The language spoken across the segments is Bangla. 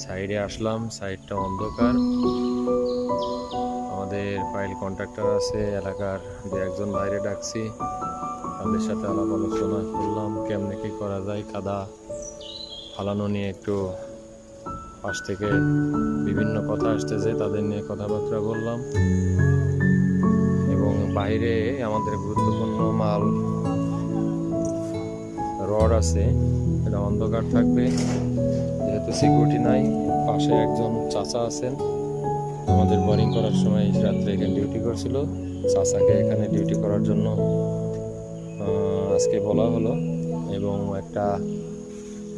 সাইডে আসলাম, সাইডটা অন্ধকার। আমাদের ফাইল কন্ট্রাক্টর আছে এলাকার, দু একজন বাইরে ডাকছি, তাদের সাথে আলাপ আলোচনা করলাম কেমনে কি করা যায়। কাদা ফালানো নিয়ে একটু পাশ থেকে বিভিন্ন কথা আসতেছে, তাদের নিয়ে কথাবার্তা বললাম। এবং বাইরে আমাদের গুরুত্বপূর্ণ মাল রড আছে, এটা অন্ধকার থাকবে যেহেতু সিকিউরিটি নাই। পাশে একজন চাচা আছেন, আমাদের বোরিং করার সময় রাত্রে এখানে ডিউটি করছিল। চাচাকে এখানে ডিউটি করার জন্য আজকে বলা হলো। এবং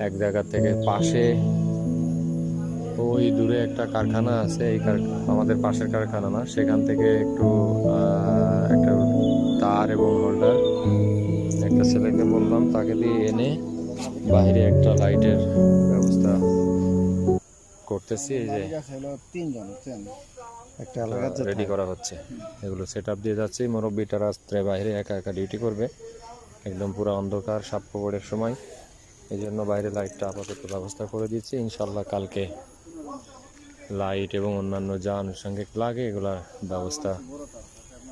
এক জায়গা থেকে পাশে ওই দূরে একটা কারখানা আছে, এই আমাদের পাশের কারখানা না, সেখান থেকে একটা তার এবং হোল্ডার একটা ছেলেকে বললাম, তাকে দিয়ে এনে বাইরে একটা লাইটের ব্যবস্থা করতেছি। এই যে একটা রেডি করা হচ্ছে, এগুলো সেট আপ দিয়ে যাচ্ছি। মুরব্বিটা রাত্রে বাইরে একা একা ডিউটি করবে, একদম পুরো অন্ধকার সাপ খবরের সময়, এই জন্য বাইরে লাইটটা আপাতত ব্যবস্থা করে দিচ্ছি। ইনশাল্লাহ কালকে লাইট এবং অন্যান্য যা আনুষঙ্গিক লাগে এগুলার ব্যবস্থা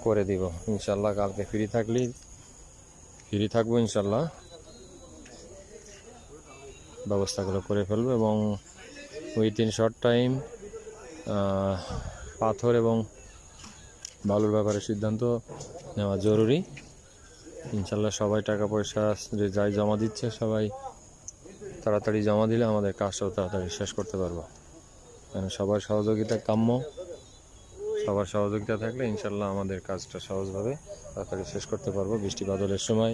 করে দিব ইনশাল্লাহ। কালকে ফ্রি থাকবো ইনশাল্লাহ, ব্যবস্থাগুলো করে ফেলবো। এবং উইথিন শর্ট টাইম পাথর এবং বালুর ব্যাপারে সিদ্ধান্ত নেওয়া জরুরি। ইনশাল্লাহ সবাই টাকা পয়সা যে যাই জমা দিচ্ছে সবাই তাড়াতাড়ি জমা দিলে আমাদের কাজটাও তাড়াতাড়ি শেষ করতে পারবো। কারণ সবার সহযোগিতা কাম্য, সবার সহযোগিতা থাকলে ইনশাল্লাহ আমাদের কাজটা সহজভাবে তাড়াতাড়ি শেষ করতে পারবো। বৃষ্টি বাদলের সময়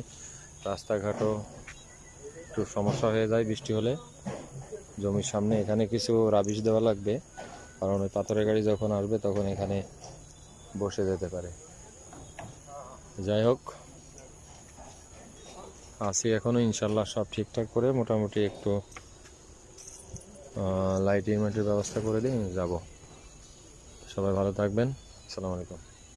রাস্তাঘাটও একটু সমস্যা হয়ে যায় বৃষ্টি হলে। জমির সামনে এখানে কিছু রাবিশ দেওয়া লাগবে, কারণ ওই পাথরের গাড়ি যখন আসবে তখন এখানে বসে যেতে পারে। যাই হোক, আসি এখনও ইনশাল্লাহ সব ঠিকঠাক করে মোটামুটি একটু লাইট ইনভার্টারের ব্যবস্থা করে দিয়ে যাব। সবাই ভালো থাকবেন, আসসালামু আলাইকুম।